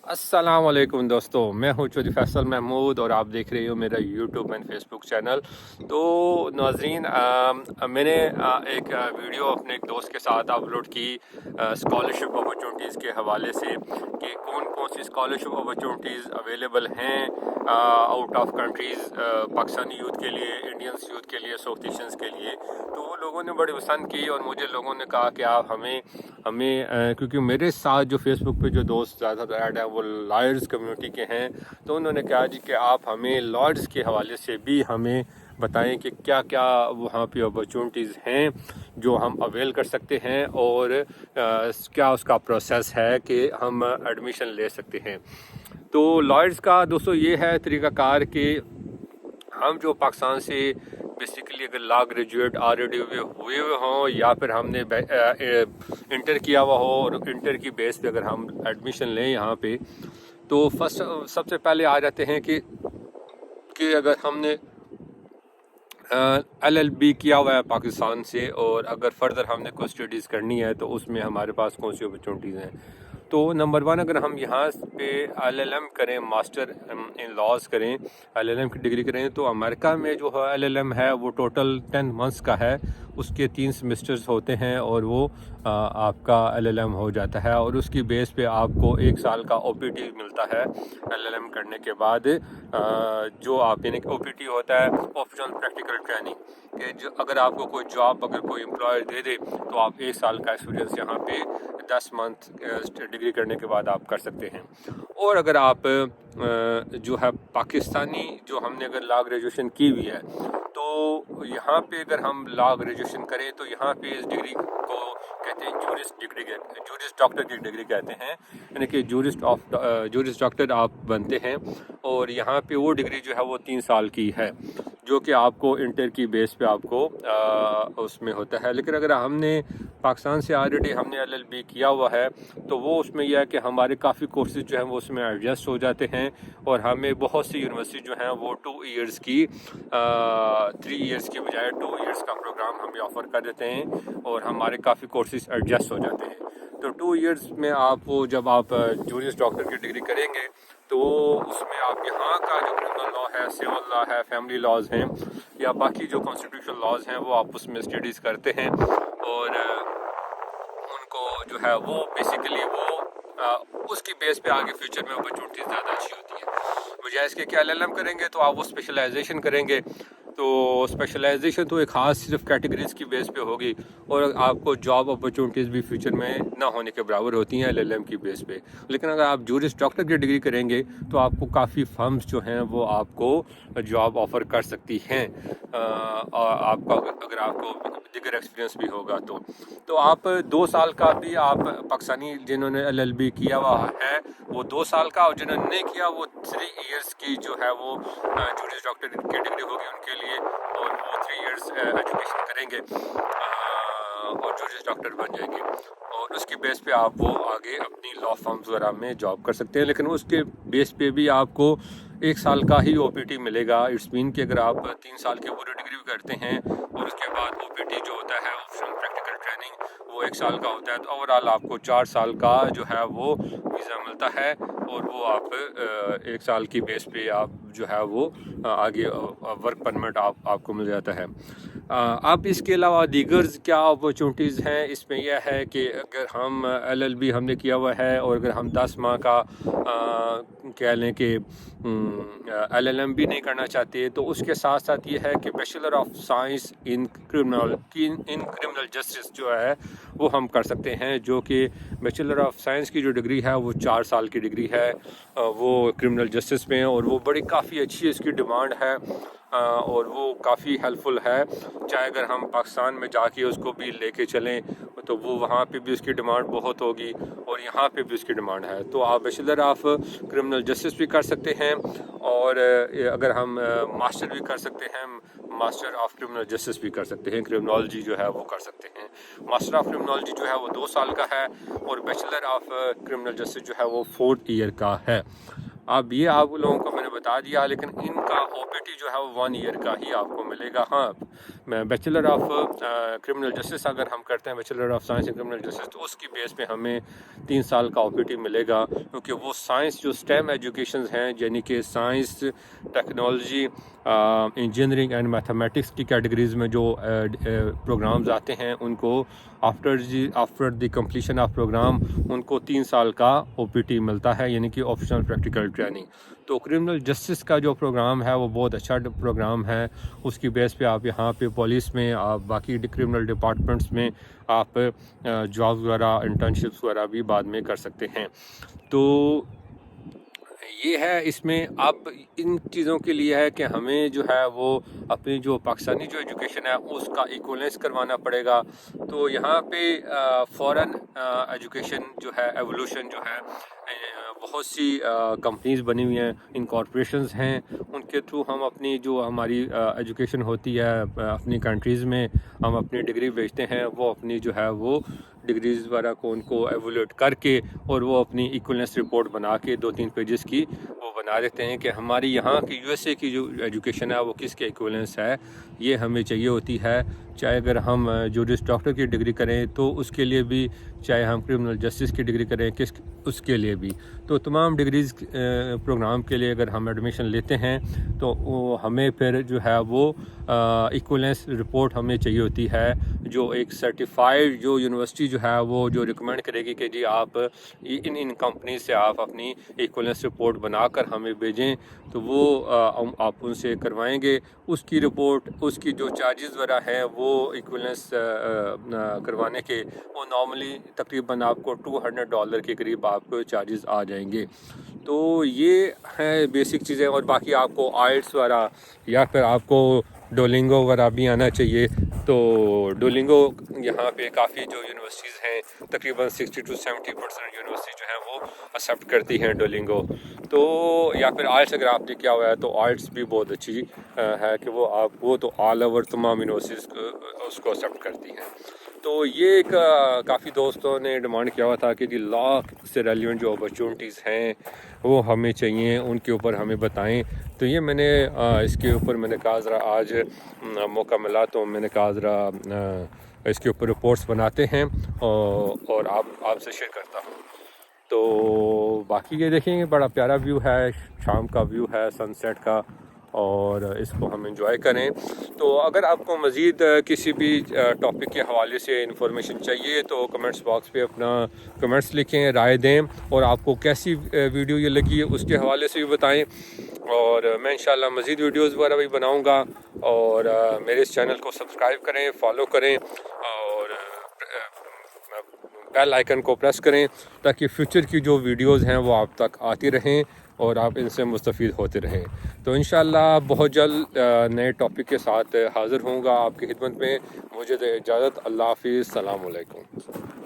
अस्सलाम वालेकुम दोस्तों, मैं हूं चौधरी फैसल महमूद और आप देख रहे हो मेरा यूट्यूब एंड फेसबुक चैनल। तो नाज़रीन, मैंने एक वीडियो अपने एक दोस्त के साथ अपलोड की स्कॉलरशिप अपॉर्चुनिटीज़ के हवाले से कि कौन कौन सी स्कॉलरशिप अपॉर्चुनिटीज़ अवेलेबल हैं out of countries, Pakistani youth के लिए, इंडियंस यूथ के लिए, साउथ एशियंस के लिए। तो वो लोगों ने बड़ी पसंद की और मुझे लोगों ने कहा कि आप हमें क्योंकि मेरे साथ जो फेसबुक पे जो दोस्त ज़्यादातर ऐड है वो लॉयर्स कम्युनिटी के हैं, तो उन्होंने कहा जी कि आप हमें लॉयर्स के हवाले से भी हमें बताएं कि क्या क्या वहाँ पे अपॉर्चुनिटीज़ हैं जो हम अवेल कर सकते हैं और क्या उसका प्रोसेस है कि हम एडमिशन ले सकते हैं। तो लॉयर्स का दोस्तों ये है तरीक़ाकार कि हम जो पाकिस्तान से बेसिकली अगर लॉ ग्रेजुएट ऑलरेडी हुए हों या फिर हमने इंटर किया हुआ हो और इंटर की बेस पे अगर हम एडमिशन लें यहाँ पे, तो फर्स्ट सबसे पहले आ जाते हैं कि अगर हमने LLB किया हुआ है पाकिस्तान से और अगर फर्दर हमने कोई स्टडीज़ करनी है तो उसमें हमारे पास कौन सी अपॉर्चुनिटीज़ हैं। तो नंबर 1, अगर हम यहाँ पे LLM करें, मास्टर इन लॉज करें, LLM की डिग्री करें, तो अमेरिका में जो है LLM है वो टोटल 10 मंथ्स का है, उसके 3 सेमेस्टर्स होते हैं और वो आपका LLM हो जाता है और उसकी बेस पे आपको 1 साल का OPT मिलता है LLM करने के बाद। जो आप यानी कि OPT होता है ऑप्शनल प्रैक्टिकल ट्रेनिंग, कि जो अगर आपको कोई जॉब अगर कोई एम्प्लॉयर दे दे तो आप 1 साल का एक्सपीरियंस यहाँ पे 10 मंथ डिग्री करने के बाद आप कर सकते हैं। और अगर आप जो है पाकिस्तानी जो हमने अगर लॉ ग्रेजुएशन की हुई है, तो यहाँ पे अगर हम लॉ ग्रेजुएशन करें तो यहाँ पे इस डिग्री को कहते हैं जूरिस्ट डॉक्टर की डिग्री कहते हैं, यानी कि जूरिस्ट डॉक्टर आप बनते हैं और यहाँ पे वो डिग्री जो है वो 3 साल की है, जो कि आपको इंटर की बेस पे आपको उसमें होता है। लेकिन अगर हमने पाकिस्तान से ऑलरेडी हमने LLB किया हुआ है तो वो उसमें यह है कि हमारे काफ़ी कोर्सेज जो हैं वो उसमें एडजस्ट हो जाते हैं और हमें बहुत सी यूनिवर्सिटी जो हैं वो 2 इयर्स की 3 इयर्स की बजाय 2 इयर्स का प्रोग्राम हमें ऑफ़र कर देते हैं और हमारे काफ़ी कोर्सेज एडजस्ट हो जाते हैं। तो 2 इयर्स में आप वो जब आप जूरिस्ट डॉक्टर की डिग्री करेंगे तो उसमें आप यहाँ का जो क्रिमिनल लॉ है, सिविल लॉ है, फैमिली लॉज हैं या बाकी जो कॉन्स्टिट्यूशनल लॉज हैं वो आप उसमें स्टडीज़ करते हैं और उनको जो है वो बेसिकली वो उसकी बेस पे आगे फ्यूचर में अपॉर्चुनिटीज़ ज़्यादा अच्छी होती है। बजाय इसके कि LLM करेंगे तो आप वो स्पेशलाइजेशन करेंगे, तो स्पेशलाइजेशन तो एक ख़ास सिर्फ कैटेगरीज़ की बेस पे होगी और आपको जॉब अपॉर्चुनिटीज़ भी फ्यूचर में ना होने के बराबर होती हैं LLM की बेस पे। लेकिन अगर आप जूरिस्ट डॉक्टर की डिग्री करेंगे तो आपको काफ़ी फर्म्स जो हैं वो आपको जॉब ऑफ़र कर सकती हैं और आपका अगर आपको दिगर एक्सपीरियंस भी होगा तो आप 2 साल का भी आप पाकिस्तानी जिन्होंने LLB किया हुआ है वो 2 साल का, और जिन्होंने नहीं किया वो 3 इयर्स की जो है वो जूरिस्ट डॉक्टर की डिग्री होगी उनके लिए और वो 3 इयर्स एजुकेशन करेंगे और जूरिस्ट डॉक्टर बन जाएंगे और उसकी बेस पे आप वो आगे अपनी लॉ फर्म्स वगैरह में जॉब कर सकते हैं। लेकिन उसके बेस पे भी आपको 1 साल का ही OPT मिलेगा। इट्स मीन कि अगर आप 3 साल की पूरी डिग्री करते हैं और उसके बाद OPT जो होता है ऑप्शनल प्रैक्टिकल ट्रेनिंग वो 1 साल का होता है, तो ओवरऑल आपको 4 साल का जो है वो वीज़ा मिलता है और वो आप 1 साल की बेस पे आप जो है वो आगे वर्क परमिट आपको मिल जाता है। अब इसके अलावा दीगर क्या अपॉर्चुनिटीज़ हैं, इसमें यह है कि अगर हम LLB हमने किया हुआ है और अगर हम 10 माह का कह लें कि LLM भी नहीं करना चाहते तो उसके साथ साथ ये है कि bachelor of science in criminal justice जो है वो हम कर सकते हैं, जो कि बैचलर ऑफ साइंस की जो डिग्री है वो 4 साल की डिग्री है वो क्रिमिनल जस्टिस में, और वो बड़ी काफ़ी अच्छी इसकी डिमांड है और वो काफ़ी हेल्पफुल है। चाहे अगर हम पाकिस्तान में जाके उसको भी लेके चलें तो वो वहाँ पे भी उसकी डिमांड बहुत होगी और यहाँ पे भी उसकी डिमांड है। तो आप बैचलर ऑफ क्रिमिनल जस्टिस भी कर सकते हैं और अगर हम मास्टर भी कर सकते हैं, मास्टर ऑफ क्रिमिनल जस्टिस भी कर सकते हैं, क्रिमिनोलॉजी जो है वो कर सकते हैं। मास्टर ऑफ क्रिमिनोलॉजी जो है वो 2 साल का है और बैचलर ऑफ क्रिमिनल जस्टिस जो है वो 4th ईयर का है। अब ये आप लोगों को मैंने बता दिया, लेकिन इनका OPT जो है वो 1 ईयर का ही आपको मिलेगा। हाँ, بیچلر آف کرمنل جسٹس اگر ہم کرتے ہیں bachelor of science in criminal justice تو اس کی بیس پہ ہمیں 3 سال کا OPT ملے گا، کیونکہ وہ سائنس جو STEM ایجوکیشنز ہیں یعنی کہ science, technology, engineering and mathematics کی کیٹیگریز میں جو پروگرامز آتے ہیں ان کو after the completion of programme ان کو 3 سال کا OPT ملتا ہے، یعنی کہ آپشنل پریکٹیکل ٹریننگ۔ تو کرمنل جسٹس کا جو پروگرام ہے وہ بہت اچھا پروگرام ہے، اس کی بیس پہ آپ یہاں پہ پولیس میں، آپ باقی کرمنل ڈپارٹمنٹس میں آپ جابز وغیرہ، انٹرنشپس وغیرہ بھی بعد میں کر سکتے ہیں۔ تو یہ ہے اس میں اب ان چیزوں کے لیے ہے کہ ہمیں جو ہے وہ اپنی جو پاکستانی جو ایجوکیشن ہے اس کا ایکولنس کروانا پڑے گا۔ تو یہاں پہ فورن ایجوکیشن جو ہے، ایوولوشن جو ہے، بہت سی کمپنیز بنی ہوئی ہیں، انکارپوریشنز ہیں، ان کے تھرو ہم اپنی جو ہماری ایجوکیشن ہوتی ہے اپنی کنٹریز میں ہم اپنی ڈگری بیچتے ہیں، وہ اپنی جو ہے وہ ڈگریز وغیرہ کو ان کو ایولیٹ کر کے اور وہ اپنی ایکولنس رپورٹ بنا کے 2-3 پیجز کی وہ بنا دیتے ہیں کہ ہماری یہاں کی USA کی جو ایجوکیشن ہے وہ کس کے ایکولنس ہے، یہ ہمیں چاہیے ہوتی ہے۔ چاہے اگر ہم جورس ڈاکٹر کی ڈگری کریں تو اس کے لیے بھی، چاہے ہم کرمنل جسٹس کی ڈگری کریں اس کے لیے بھی، تو تمام ڈگریز پروگرام کے لیے اگر ہم ایڈمیشن لیتے ہیں تو ہمیں پھر جو ہے وہ ایکولنس رپورٹ ہمیں چاہیے ہوتی ہے، جو ایک سرٹیفائڈ جو یونیورسٹی جو ہے وہ جو ریکمینڈ کرے گی کہ جی آپ ان کمپنی سے آپ اپنی ایکولنس رپورٹ بنا کر ہمیں بھیجیں، تو وہ آپ ان سے کروائیں گے۔ اس کی رپورٹ، اس کی جو چارجز وغیرہ ہیں وہ ایکولنس کروانے کے، وہ نارملی تقریباً آپ کو $200 کے قریب آپ کو چارجز آ جائیں گے۔ تو یہ ہے بیسک چیزیں، اور باقی آپ کو آئلٹس وغیرہ یا پھر آپ کو ڈولنگو وغیرہ بھی آنا چاہیے۔ تو ڈولنگو یہاں پہ کافی جو یونیورسٹیز ہیں تقریباً 60 to 70% یونیورسٹی جو ہیں وہ ایکسیپٹ کرتی ہیں ڈولنگو۔ تو یا پھر آئلٹس اگر آپ نے کیا ہوا ہے تو آئلٹس بھی بہت اچھی ہے کہ وہ تو آل اوور تمام یونیورسٹیز اس کو ایکسیپٹ کرتی ہیں۔ تو یہ ایک کافی دوستوں نے ڈیمانڈ کیا ہوا تھا کہ جی لا سے ریلیونٹ جو اپرچونٹیز ہیں وہ ہمیں چاہیے، ان کے اوپر ہمیں بتائیں۔ تو یہ میں نے اس کے اوپر میں نے کہا ذرا آج موقع ملا تو میں نے کہا ذرا اس کے اوپر رپورٹس بناتے ہیں اور آپ سے شیئر کرتا ہوں۔ تو باقی یہ دیکھیں گے، بڑا پیارا ویو ہے، شام کا ویو ہے سن سیٹ کا، اور اس کو ہم انجوائے کریں۔ تو اگر آپ کو مزید کسی بھی ٹاپک کے حوالے سے انفارمیشن چاہیے تو کمنٹس باکس پہ اپنا کمنٹس لکھیں، رائے دیں، اور آپ کو کیسی ویڈیو یہ لگی ہے اس کے حوالے سے بھی بتائیں، اور میں انشاءاللہ مزید ویڈیوز وغیرہ بھی بناؤں گا۔ اور میرے اس چینل کو سبسکرائب کریں، فالو کریں، اور بیل آئیکن کو پریس کریں تاکہ فیوچر کی جو ویڈیوز ہیں وہ آپ تک آتی رہیں اور آپ ان سے مستفید ہوتے رہیں۔ تو انشاءاللہ بہت جلد نئے ٹاپک کے ساتھ حاضر ہوں گا آپ کی خدمت میں۔ مجھے دے اجازت، اللہ حافظ، السلام علیکم۔